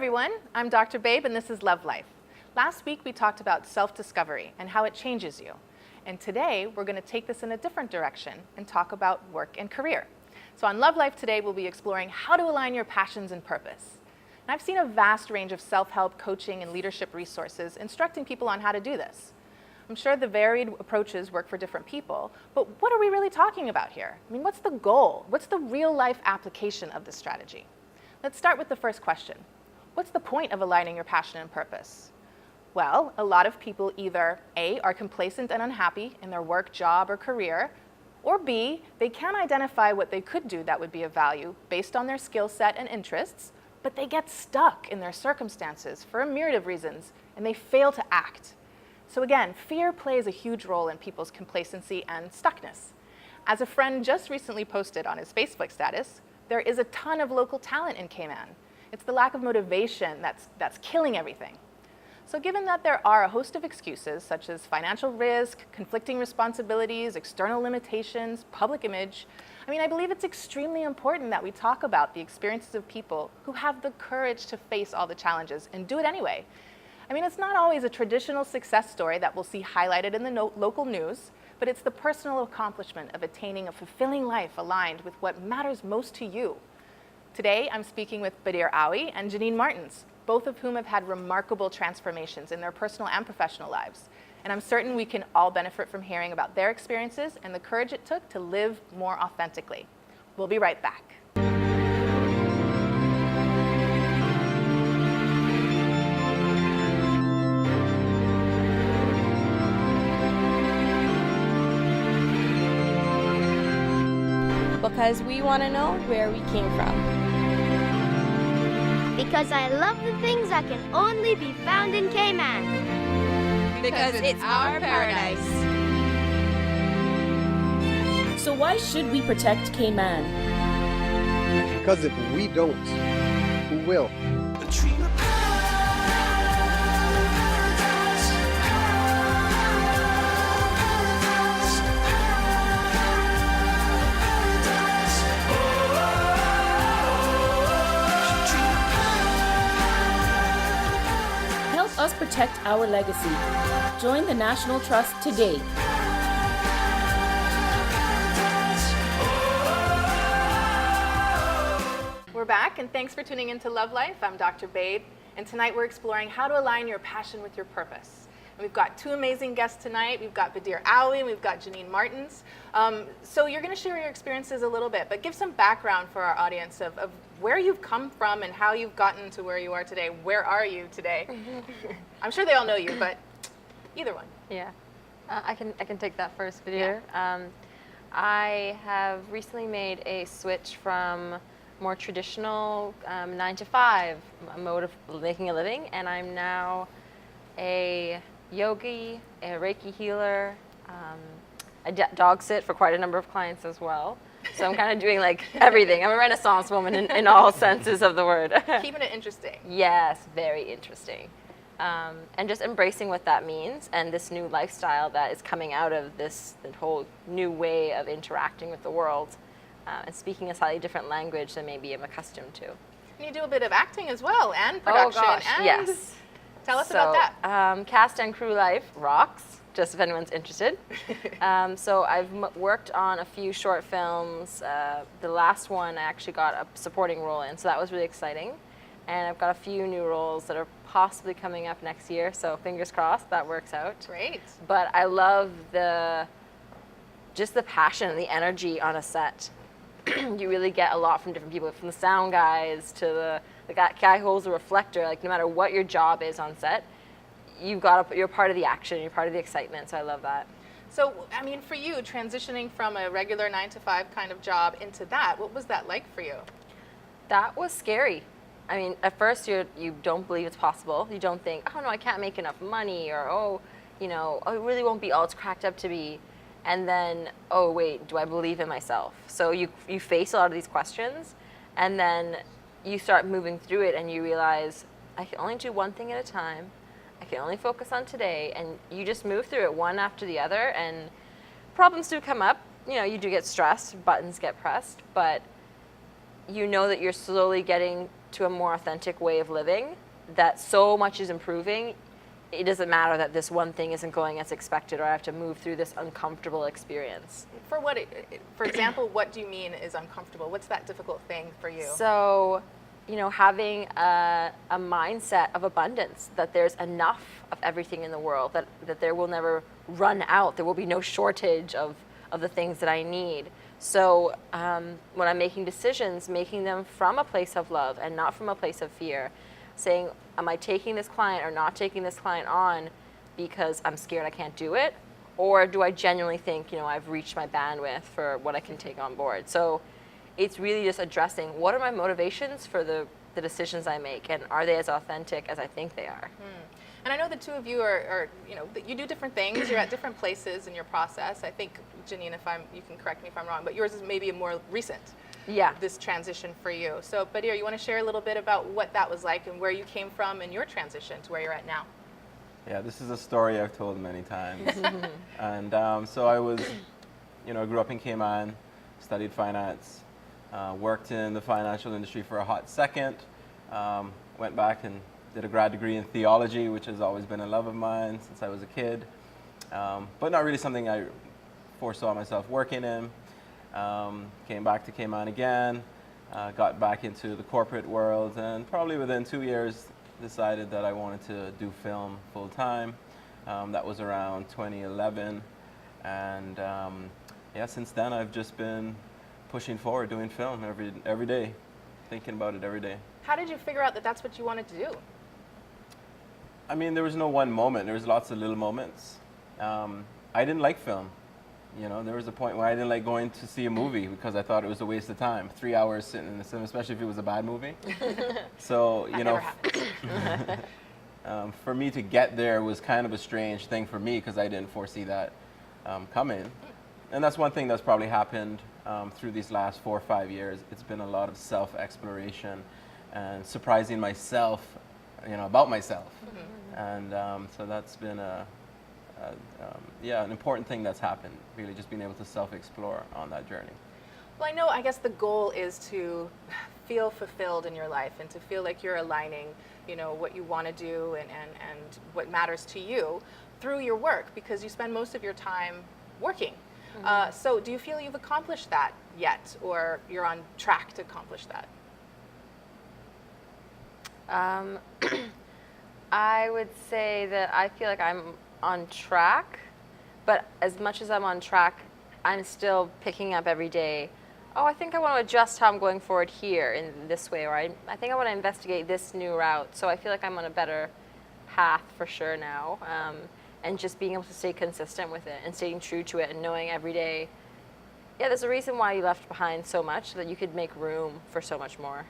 everyone, I'm Dr. Babe and this is Love Life. Last week we talked about self-discovery and how it changes you. And today we're going to take this in a different direction and talk about work and career. So on Love Life today we'll be exploring how to align your passions and purpose. And I've seen a vast range of self-help, coaching, and leadership resources instructing people on how to do this. I'm sure the varied approaches work for different people, but what are we really talking about here? I mean, what's the goal? What's the real-life application of this strategy? Let's start with the first question. What's the point of aligning your passion and purpose? Well, a lot of people either A, are complacent and unhappy in their work, job, or career, or B, they can identify what they could do that would be of value based on their skill set and interests, but they get stuck in their circumstances for a myriad of reasons, and they fail to act. So again, fear plays a huge role in people's complacency and stuckness. As a friend just recently posted on his Facebook status, there is a ton of local talent in Cayman. It's the lack of motivation that's killing everything. So given that there are a host of excuses, such as financial risk, conflicting responsibilities, external limitations, public image, I believe it's extremely important that we talk about the experiences of people who have the courage to face all the challenges and do it anyway. It's not always a traditional success story that we'll see highlighted in the local news, but it's the personal accomplishment of attaining a fulfilling life aligned with what matters most to you. Today, I'm speaking with Badir and Janine Martins, both of whom have had remarkable transformations in their personal and professional lives. And I'm certain we can all benefit from hearing about their experiences and the courage it took to live more authentically. We'll be right back. Because we want to know where we came from. Because I love the things that can only be found in Cayman. Because it's our paradise. So why should we protect Cayman? Because if we don't, who will? Help us protect our legacy. Join the National Trust today. We're back, and thanks for tuning into Love Life. I'm Dr. Babe, and tonight we're exploring how to align your passion with your purpose. And we've got two amazing guests tonight. We've got Badir and we've got Janine Martins. So you're going to share your experiences a little bit, but give some background for our audience of where you've come from and how you've gotten to where you are today. Where are you today? I'm sure they all know you, but either one. Yeah, I can take that first, Badir. Yeah. I have recently made a switch from more traditional 9-to-5 mode of making a living, and I'm now a yogi, a Reiki healer. I dog sit for quite a number of clients as well. So I'm kind of doing like everything. I'm a Renaissance woman in all senses of the word. Keeping it interesting. Yes, very interesting. And just embracing what that means and this new lifestyle that is coming out of the whole new way of interacting with the world and speaking a slightly different language than maybe I'm accustomed to. And you do a bit of acting as well and production. Oh gosh, and yes. Tell us about that. Cast and crew life rocks, just if anyone's interested. So I've worked on a few short films. The last one I actually got a supporting role in, so that was really exciting. And I've got a few new roles that are possibly coming up next year, so fingers crossed that works out. Great. But I love just the passion and the energy on a set. You really get a lot from different people, from the sound guys to the guy who holds the reflector. Like, no matter what your job is on set, you're part of the action, you're part of the excitement, so I love that. So, for you, transitioning from a regular 9-to-5 kind of job into that, what was that like for you? That was scary. At first you don't believe it's possible. You don't think, oh no, I can't make enough money, or it really won't be all it's cracked up to be. And then, oh wait, do I believe in myself? So you face a lot of these questions, and then you start moving through it and you realize, I can only do one thing at a time. I can only focus on today, and you just move through it one after the other, and problems do come up. You do get stressed, buttons get pressed, but you know that you're slowly getting to a more authentic way of living, that so much is improving, it doesn't matter that this one thing isn't going as expected or I have to move through this uncomfortable experience. For example, what do you mean is uncomfortable? What's that difficult thing for you? So, having a mindset of abundance, that there's enough of everything in the world, that there will never run out, there will be no shortage of the things that I need. So when I'm making decisions, making them from a place of love and not from a place of fear, saying, am I taking this client or not taking this client on because I'm scared I can't do it? Or do I genuinely think, I've reached my bandwidth for what I can take on board? So it's really just addressing what are my motivations for the decisions I make, and are they as authentic as I think they are? And I know the two of you are you do different things. You're at different places in your process. I think, Janine, you can correct me if I'm wrong, but yours is maybe a more recent. Yeah. This transition for you. So, Badir, you want to share a little bit about what that was like and where you came from in your transition to where you're at now? Yeah, this is a story I've told many times. And so I was, I grew up in Cayman, studied finance, worked in the financial industry for a hot second, went back and did a grad degree in theology, which has always been a love of mine since I was a kid, but not really something I foresaw myself working in. Came back to Cayman again, got back into the corporate world, and probably within 2 years decided that I wanted to do film full time. That was around 2011, and since then I've just been pushing forward, doing film every day, thinking about it every day. How did you figure out that that's what you wanted to do? I mean, there was no one moment. There was lots of little moments. I didn't like film. There was a point where I didn't like going to see a movie because I thought it was a waste of time. 3 hours sitting in the cinema, especially if it was a bad movie. So, Never happens. for me to get there was kind of a strange thing for me because I didn't foresee that coming. And that's one thing that's probably happened through these last 4 or 5 years. It's been a lot of self-exploration and surprising myself, about myself. And so that's been an important thing that's happened, really just being able to self-explore on that journey. Well, I guess the goal is to feel fulfilled in your life and to feel like you're aligning, what you want to do and what matters to you through your work, because you spend most of your time working. So do you feel you've accomplished that yet, or you're on track to accomplish that? I would say that I feel like I'm on track, but as much as I'm on track, I'm still picking up every day, I think I want to adjust how I'm going forward here in this way, or I think I want to investigate this new route. So I feel like I'm on a better path for sure now, and just being able to stay consistent with it and staying true to it and knowing every day, there's a reason why you left behind so much, so that you could make room for so much more.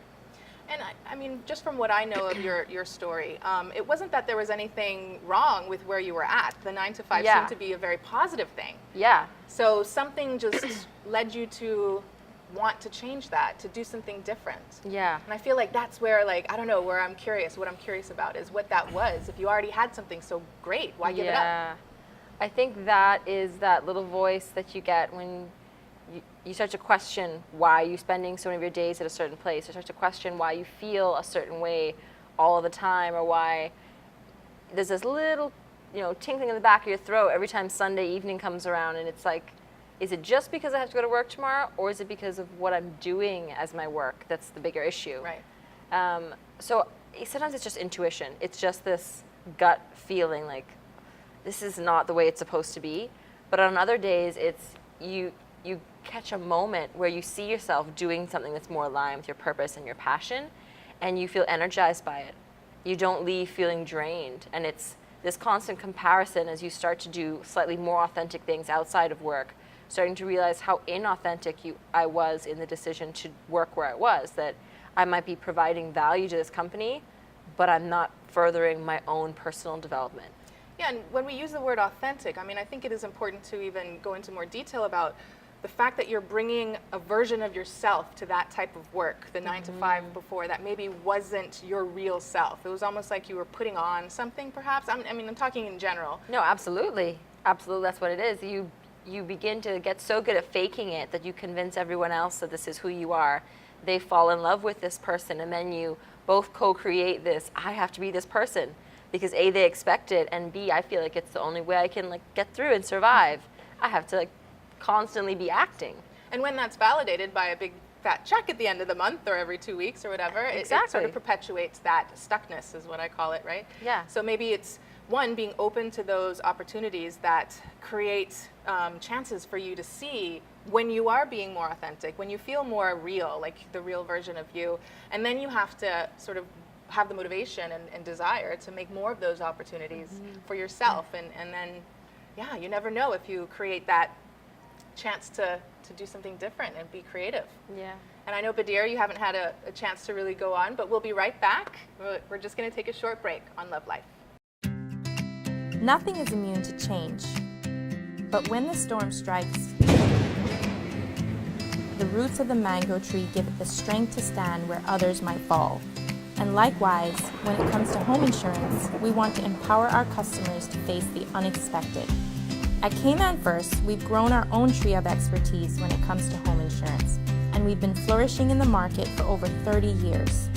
And I mean, just from what I know of your story, it wasn't that there was anything wrong with where you were at. The 9 to 5 seemed to be a very positive thing. Yeah. So something just led you to want to change that, to do something different. Yeah. And I feel like that's where, I don't know, what I'm curious about is what that was. If you already had something so great, why give it up? Yeah. I think that is that little voice that you get when you start to question why you're spending so many of your days at a certain place, or start to question why you feel a certain way all of the time, or why there's this little, tinkling in the back of your throat every time Sunday evening comes around, and it's like, is it just because I have to go to work tomorrow, or is it because of what I'm doing as my work that's the bigger issue? Right. So sometimes it's just intuition. It's just this gut feeling like this is not the way it's supposed to be. But on other days, it's you catch a moment where you see yourself doing something that's more aligned with your purpose and your passion, and you feel energized by it. You don't leave feeling drained, and it's this constant comparison as you start to do slightly more authentic things outside of work, starting to realize how inauthentic I was in the decision to work where I was, that I might be providing value to this company, but I'm not furthering my own personal development. Yeah, and when we use the word authentic, I think it is important to even go into more detail about the fact that you're bringing a version of yourself to that type of work, the 9 to 5 before, that maybe wasn't your real self. It was almost like you were putting on something, perhaps. I'm talking in general. No, absolutely. Absolutely, that's what it is. you begin to get so good at faking it that you convince everyone else that this is who you are. They fall in love with this person, and then you both co-create this, I have to be this person, because A, they expect it, and B, I feel like it's the only way I can like get through and survive. I have to like constantly be acting. And when that's validated by a big fat check at the end of the month or every 2 weeks or whatever, it sort Exactly. of perpetuates that stuckness, is what I call it, right? Yeah. So maybe it's, one, being open to those opportunities that create chances for you to see when you are being more authentic, when you feel more real, like the real version of you. And then you have to sort of have the motivation and desire to make more of those opportunities for yourself. And then, yeah, you never know if you create that chance to do something different and be creative. Yeah. And I know, Badir, you haven't had a chance to really go on, but we'll be right back. We're just going to take a short break on Love Life. Nothing is immune to change. But when the storm strikes, the roots of the mango tree give it the strength to stand where others might fall. And likewise, when it comes to home insurance, we want to empower our customers to face the unexpected. At Cayman First, we've grown our own tree of expertise when it comes to home insurance, and we've been flourishing in the market for over 30 years.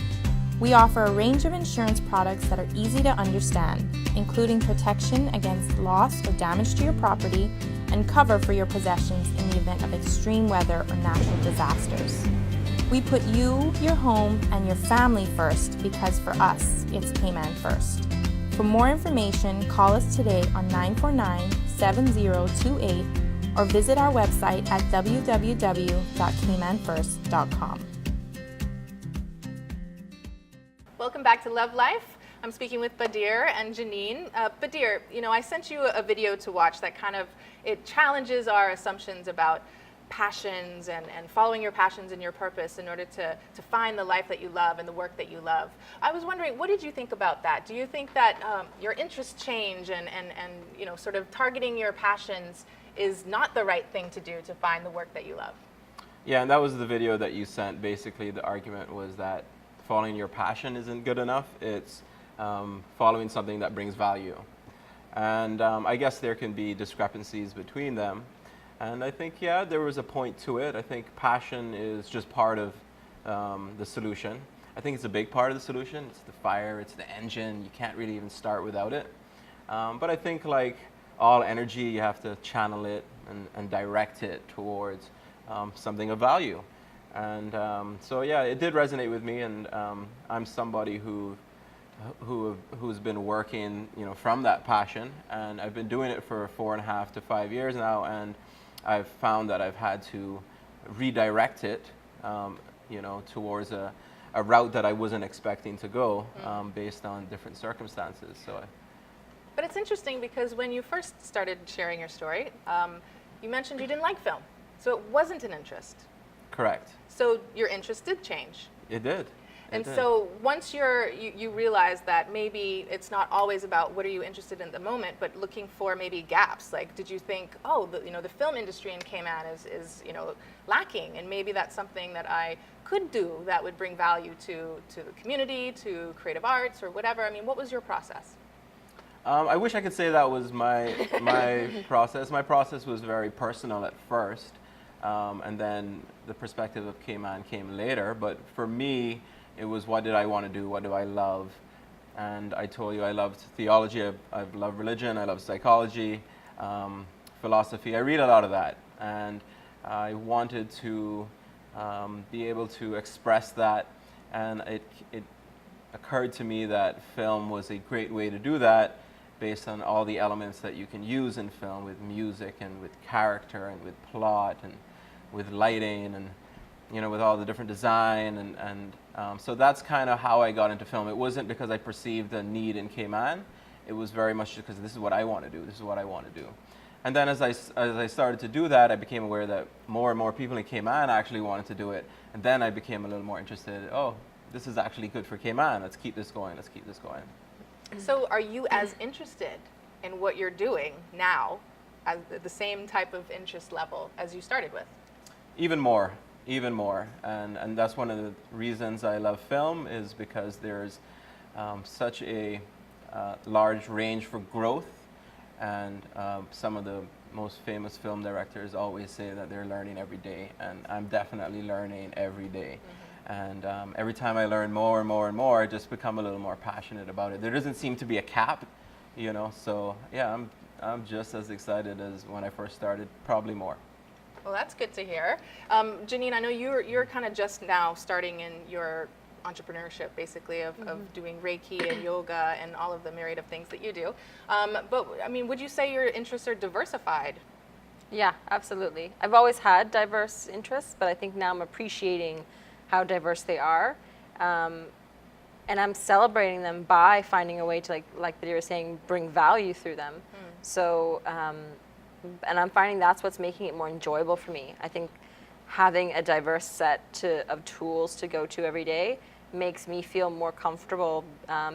We offer a range of insurance products that are easy to understand, including protection against loss or damage to your property and cover for your possessions in the event of extreme weather or natural disasters. We put you, your home, and your family first because for us, it's Cayman First. For more information, call us today on 949-7028 or visit our website at www.caymanfirst.com. Welcome back to Love Life. I'm speaking with Badir and Janine. Badir, you know, I sent you a video to watch that kind of, it challenges our assumptions about passions and following your passions and your purpose in order to find the life that you love and the work that you love. I was wondering, what did you think about that? Do you think that your interests change and you know, sort of targeting your passions is not the right thing to do to find the work that you love? Yeah, and that was the video that you sent. Basically, the argument was that following your passion isn't good enough. It's following something that brings value. And I guess there can be discrepancies between them. And I think, yeah, there was a point to it. I think passion is just part of the solution. I think it's a big part of the solution. It's the fire, it's the engine. You can't really even start without it. But I think, like all energy, you have to channel it and direct it towards something of value. And so, yeah, it did resonate with me. And I'm somebody who's been working, you know, from that passion. And I've been doing it for 4.5 to 5 years now. And I've found that I've had to redirect it, you know, towards a route that I wasn't expecting to go based on different circumstances. But it's interesting because when you first started sharing your story, you mentioned you didn't like film. So it wasn't an interest. Correct. So your interest did change. It did. And so once you realize that maybe it's not always about what are you interested in at the moment, but looking for maybe gaps. Like, did you think, oh, the film industry in Cayman is you know, lacking, and maybe that's something that I could do that would bring value to the community, to creative arts, or whatever. I mean, what was your process? I wish I could say that was my process. My process was very personal at first, and then the perspective of Cayman came later. But for me, it was, what did I want to do? What do I love? And I told you I loved theology, I love religion, I love psychology, philosophy. I read a lot of that. And I wanted to be able to express that. And it occurred to me that film was a great way to do that based on all the elements that you can use in film, with music and with character and with plot and with lighting and, you know, with all the different design and so that's kind of how I got into film. It wasn't because I perceived a need in Cayman. It was very much because this is what I want to do. This is what I want to do. And then as I started to do that, I became aware that more and more people in Cayman actually wanted to do it. And then I became a little more interested. Oh, this is actually good for Cayman. Let's keep this going. Let's keep this going. So are you as interested in what you're doing now, as the same type of interest level as you started with? Even more. And that's one of the reasons I love film, is because there's such a large range for growth, and some of the most famous film directors always say that they're learning every day, and I'm definitely learning every day. And every time I learn more and more and more, I just become a little more passionate about it. There doesn't seem to be a cap, you know, so yeah, I'm just as excited as when I first started, probably more. Well, that's good to hear. Janine, I know you're kind of just now starting in your entrepreneurship, basically, of doing Reiki and yoga and all of the myriad of things that you do. But I mean, would you say your interests are diversified? Yeah, absolutely. I've always had diverse interests, but I think now I'm appreciating how diverse they are. And I'm celebrating them by finding a way to, like Badir was saying, bring value through them. So, and I'm finding that's what's making it more enjoyable for me. I think having a diverse set of tools to go to every day makes me feel more comfortable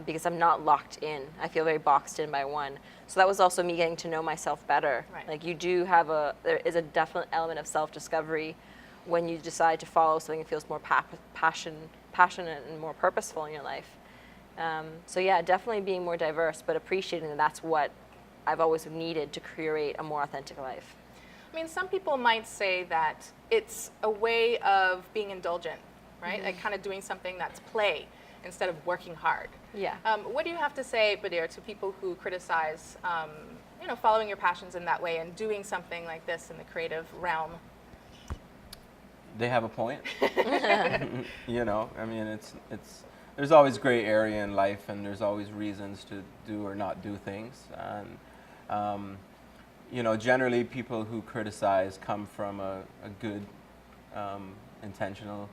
because I'm not locked in. I feel very boxed in by one. So that was also me getting to know myself better. Right. Like you do have there is a definite element of self-discovery when you decide to follow something that feels more passionate and more purposeful in your life. So yeah, definitely being more diverse, but appreciating that that's what I've always needed to create a more authentic life. I mean, some people might say that it's a way of being indulgent, right? Like kind of doing something that's play instead of working hard. Yeah. What do you have to say, Badir, to people who criticize, you know, following your passions in that way and doing something like this in the creative realm? They have a point. You know, I mean, there's always gray area in life, and there's always reasons to do or not do things. And you know, generally people who criticize come from a good, intentional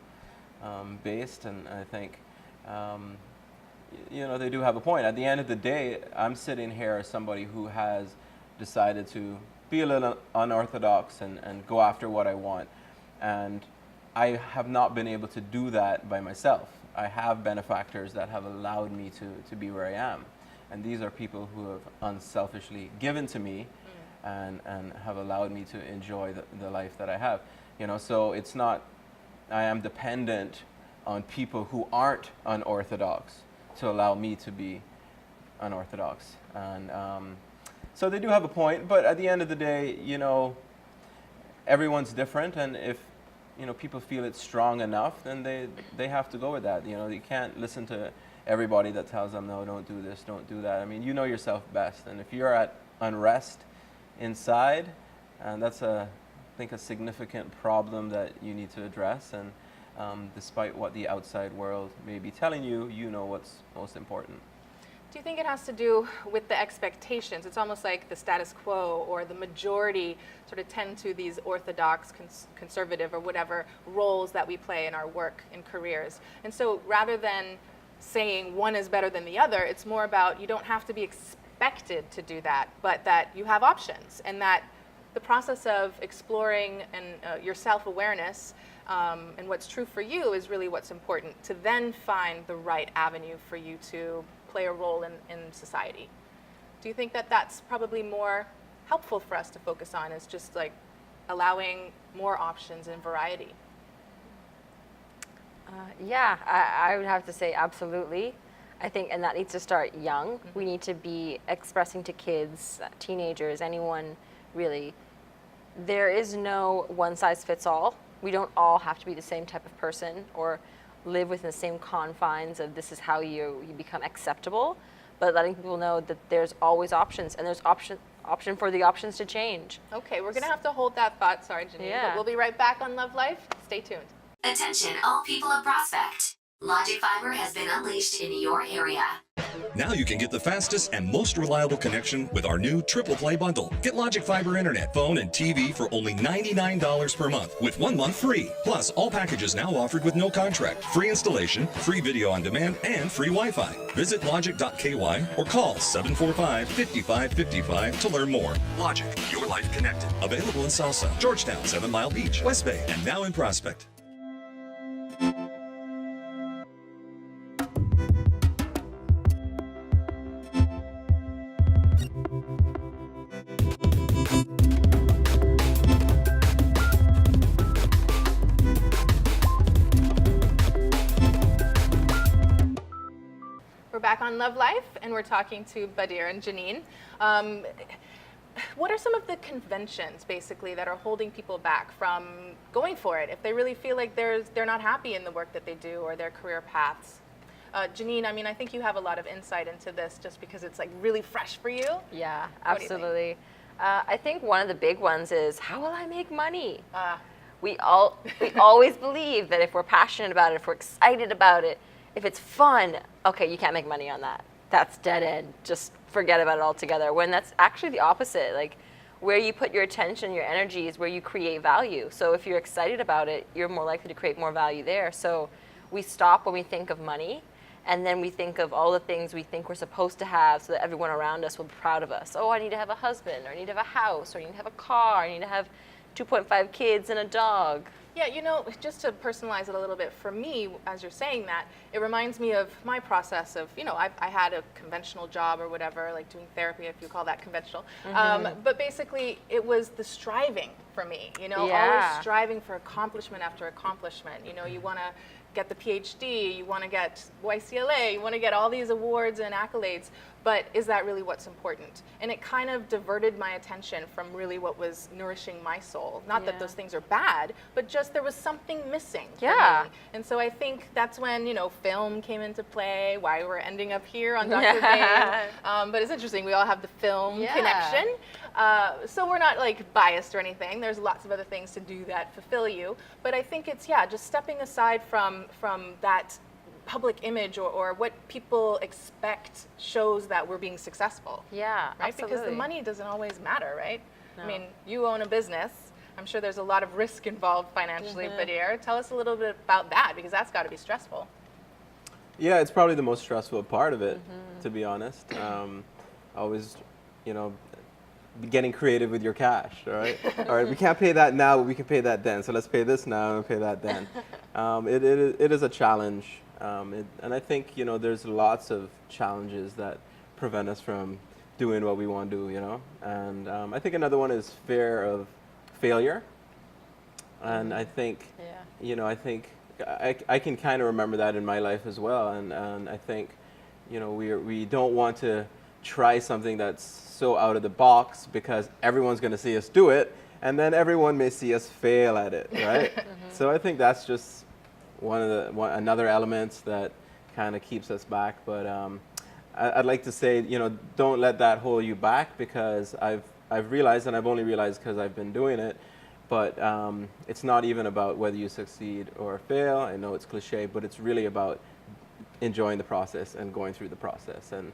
based, and I think you know, they do have a point. At the end of the day, I'm sitting here as somebody who has decided to be a little unorthodox and go after what I want. And I have not been able to do that by myself. I have benefactors that have allowed me to be where I am. And these are people who have unselfishly given to me and have allowed me to enjoy the life that I have. You know, so it's not, I am dependent on people who aren't unorthodox to allow me to be unorthodox. And so they do have a point, but at the end of the day, you know, everyone's different, and if you know, people feel it's strong enough, then they have to go with that. You know, you can't listen to everybody that tells them, no, don't do this, don't do that. I mean, you know yourself best, and if you're at unrest inside, and that's I think a significant problem that you need to address. And despite what the outside world may be telling you, you know what's most important. Do you think it has to do with the expectations? It's almost like the status quo or the majority sort of tend to these orthodox, conservative, or whatever roles that we play in our work and careers. And so rather than saying one is better than the other, it's more about you don't have to be expected to do that, but that you have options, and that the process of exploring and your self-awareness and what's true for you is really what's important to then find the right avenue for you to play a role in society. Do you think that that's probably more helpful for us to focus on, is just like allowing more options and variety? Yeah, I would have to say absolutely. I think, and that needs to start young. We need to be expressing to kids, teenagers, anyone really. There is no one size fits all. We don't all have to be the same type of person or live within the same confines of this is how you become acceptable, but letting people know that there's always options, and there's option for the options to change. Okay, we're gonna have to hold that thought, sorry Janine, Yeah. but we'll be right back on Love Life. Stay tuned. Attention all people of Prospect. Logic Fiber has been unleashed in your area. Now you can get the fastest and most reliable connection with our new Triple Play bundle. Get Logic Fiber Internet, phone, and TV for only $99 per month with 1 month free. Plus, all packages now offered with no contract, free installation, free video on demand, and free Wi-Fi. Visit logic.ky or call 745-5555 to learn more. Logic, your life connected. Available in Salsa, Georgetown, 7 Mile Beach, West Bay, and now in Prospect. We're back on Love Life, and we're talking to Badir and Janine. what are some of the conventions, basically, that are holding people back from going for it if they really feel like they're not happy in the work that they do or their career paths? Janine, I mean, I think you have a lot of insight into this just because it's like really fresh for you. Yeah, What do you think? absolutely. I think one of the big ones is, how will I make money? We always believe that if we're passionate about it, if we're excited about it, if it's fun, okay, you can't make money on that. That's dead end. Just forget about it altogether. When that's actually the opposite. Like, where you put your attention, your energy is where you create value. So if you're excited about it, you're more likely to create more value there. So we stop when we think of money, and then we think of all the things we think we're supposed to have so that everyone around us will be proud of us. Oh, I need to have a husband, or I need to have a house, or I need to have a car, I need to have 2.5 kids and a dog. Yeah, you know, just to personalize it a little bit for me, as you're saying that, it reminds me of my process of, you know, I had a conventional job or whatever, like doing therapy, if you call that conventional. But basically, it was the striving for me, you know, always striving for accomplishment after accomplishment. You know, you want to get the PhD, you want to get YCLA, you want to get all these awards and accolades, but is that really what's important? And it kind of diverted my attention from really what was nourishing my soul. Not that those things are bad, but just there was something missing for me. And so I think that's when, you know, film came into play, why we're ending up here on Dr. Babe. But it's interesting, we all have the film connection. So we're not like biased or anything. There's lots of other things to do that fulfill you. But I think it's, just stepping aside from that public image or what people expect shows that we're being successful. Yeah, right? absolutely. Because the money doesn't always matter, right? No. I mean, you own a business. I'm sure there's a lot of risk involved financially, Badir. Tell us a little bit about that, because that's got to be stressful. Yeah, it's probably the most stressful part of it, to be honest. Always, you know, getting creative with your cash, all right? All right, we can't pay that now, but we can pay that then. So let's pay this now and pay that then. It is a challenge. And I think, you know, there's lots of challenges that prevent us from doing what we want to do, you know? And I think another one is fear of failure. And I think, you know, I think I can kind of remember that in my life as well. And I think, you know, we don't want to try something that's so out of the box because everyone's going to see us do it, and then everyone may see us fail at it, right? So I think that's just another element that kind of keeps us back. But I'd like to say, you know, don't let that hold you back, because I've realized, and I've only realized because I've been doing it, but it's not even about whether you succeed or fail. I know it's cliche, but it's really about enjoying the process and going through the process. And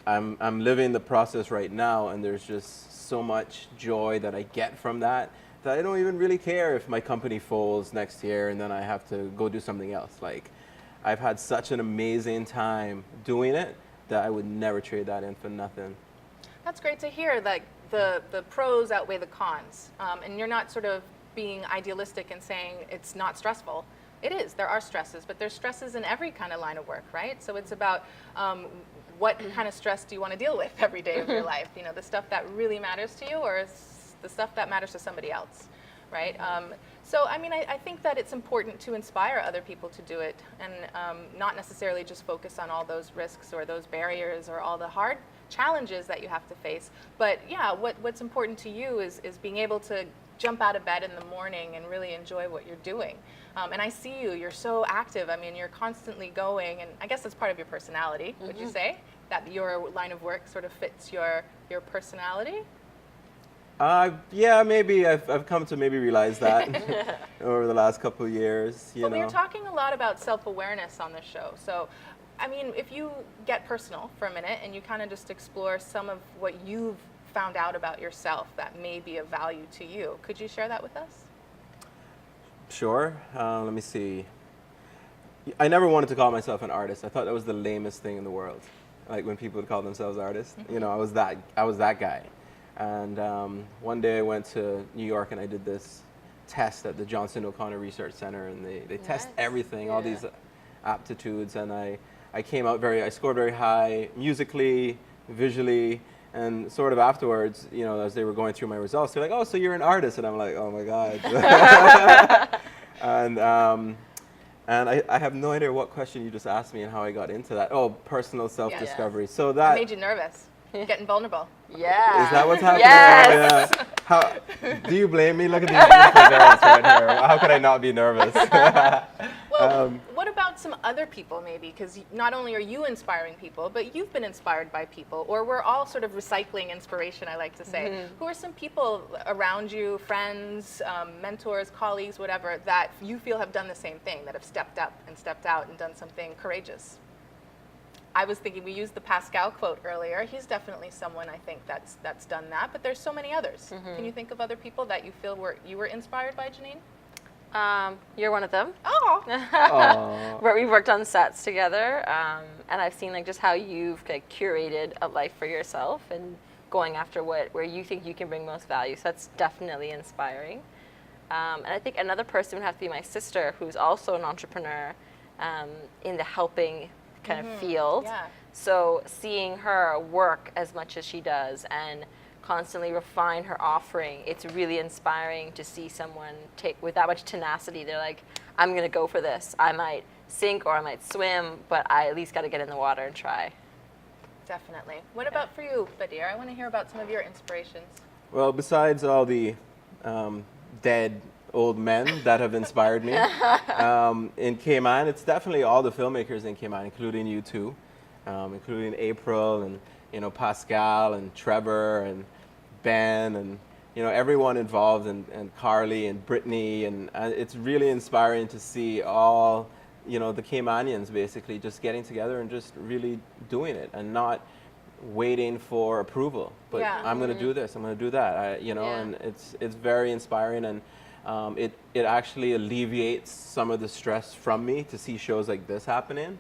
I'm living the process right now, and there's just so much joy that I get from that I don't even really care if my company folds next year and then I have to go do something else. Like, I've had such an amazing time doing it that I would never trade that in for nothing. That's great to hear that the pros outweigh the cons, and you're not sort of being idealistic and saying it's not stressful. It is. There are stresses, but there's stresses in every kind of line of work, right? So it's about what kind of stress do you want to deal with every day of your life? You know, the stuff that really matters to you, or the stuff that matters to somebody else, right? So, I mean, I think that it's important to inspire other people to do it, and not necessarily just focus on all those risks or those barriers or all the hard challenges that you have to face. But yeah, what's important to you is being able to jump out of bed in the morning and really enjoy what you're doing. And I see you're so active. I mean, you're constantly going, and I guess that's part of your personality, would you say? That your line of work sort of fits your personality? Yeah, maybe I've come to maybe realize that over the last couple of years. You know. We were talking a lot about self-awareness on the show. So, I mean, if you get personal for a minute and you kind of just explore some of what you've found out about yourself that may be of value to you, could you share that with us? Sure. Let me see. I never wanted to call myself an artist. I thought that was the lamest thing in the world. Like when people would call themselves artists. You know, I was that guy. And one day I went to New York and I did this test at the Johnson O'Connor Research Center, and they test everything, all these aptitudes, and I scored very high musically, visually, and sort of afterwards, you know, as they were going through my results, they're like, "Oh, so you're an artist?" And I'm like, "Oh my God." And I have no idea what question you just asked me and how I got into that. Oh, personal self-discovery. So that It made you nervous. Getting vulnerable. Yeah. Is that what's happening? Yes. Yeah. How, do you blame me? Look at these beautiful girls right here. How could I not be nervous? Well, what about some other people maybe? Because not only are you inspiring people, but you've been inspired by people, or we're all sort of recycling inspiration, I like to say. Who are some people around you, friends, mentors, colleagues, whatever, that you feel have done the same thing, that have stepped up and stepped out and done something courageous? I was thinking, we used the Pascal quote earlier. He's definitely someone I think that's done that, but there's so many others. Can you think of other people that you feel you were inspired by, Janine? You're one of them. Oh. Where we've worked on sets together, and I've seen like just how you've like, curated a life for yourself and going after where you think you can bring most value. So that's definitely inspiring. And I think another person would have to be my sister, who's also an entrepreneur in the helping kind of field. Yeah. So seeing her work as much as she does and constantly refine her offering, it's really inspiring to see someone take with that much tenacity. They're like, I'm going to go for this. I might sink or I might swim, but I at least got to get in the water and try. Definitely. What about for you, Badir? I want to hear about some of your inspirations. Well, besides all the dead old men that have inspired me, in Cayman, it's definitely all the filmmakers in Cayman, including you two, including April and Pascal and Trevor and Ben and everyone involved, and Carly and Brittany, and it's really inspiring to see all the Caymanians basically just getting together and just really doing it and not waiting for approval, but Yeah. I'm going to do this, I'm going to do that, and it's very inspiring, and it actually alleviates some of the stress from me to see shows like this happening,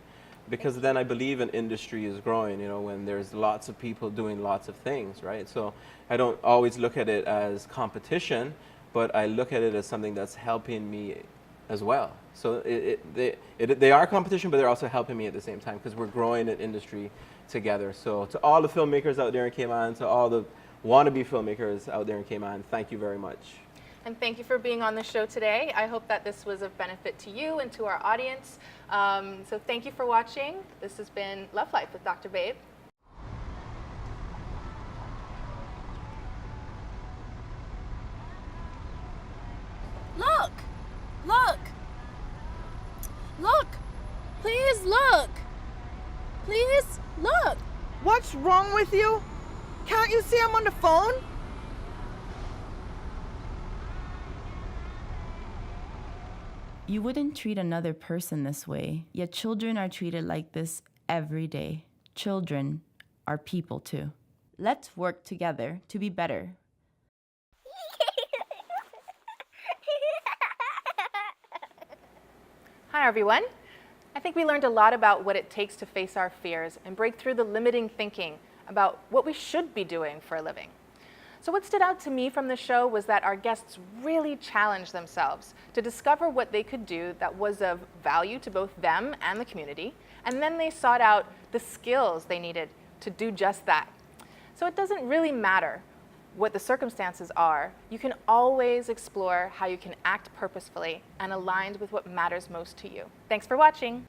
because then I believe an industry is growing, when there's lots of people doing lots of things, right? So I don't always look at it as competition, but I look at it as something that's helping me as well. So they are competition, but they're also helping me at the same time, because we're growing an industry together. So to all the filmmakers out there in Cayman, to all the wannabe filmmakers out there in Cayman, thank you very much. And thank you for being on the show today. I hope that this was of benefit to you and to our audience. So thank you for watching. This has been Love Life with Dr. Babe. Look! Look! Look! Please look! Please look! What's wrong with you? Can't you see I'm on the phone? You wouldn't treat another person this way, yet children are treated like this every day. Children are people too. Let's work together to be better. Hi, everyone. I think we learned a lot about what it takes to face our fears and break through the limiting thinking about what we should be doing for a living. So what stood out to me from the show was that our guests really challenged themselves to discover what they could do that was of value to both them and the community, and then they sought out the skills they needed to do just that. So it doesn't really matter what the circumstances are. You can always explore how you can act purposefully and aligned with what matters most to you. Thanks for watching.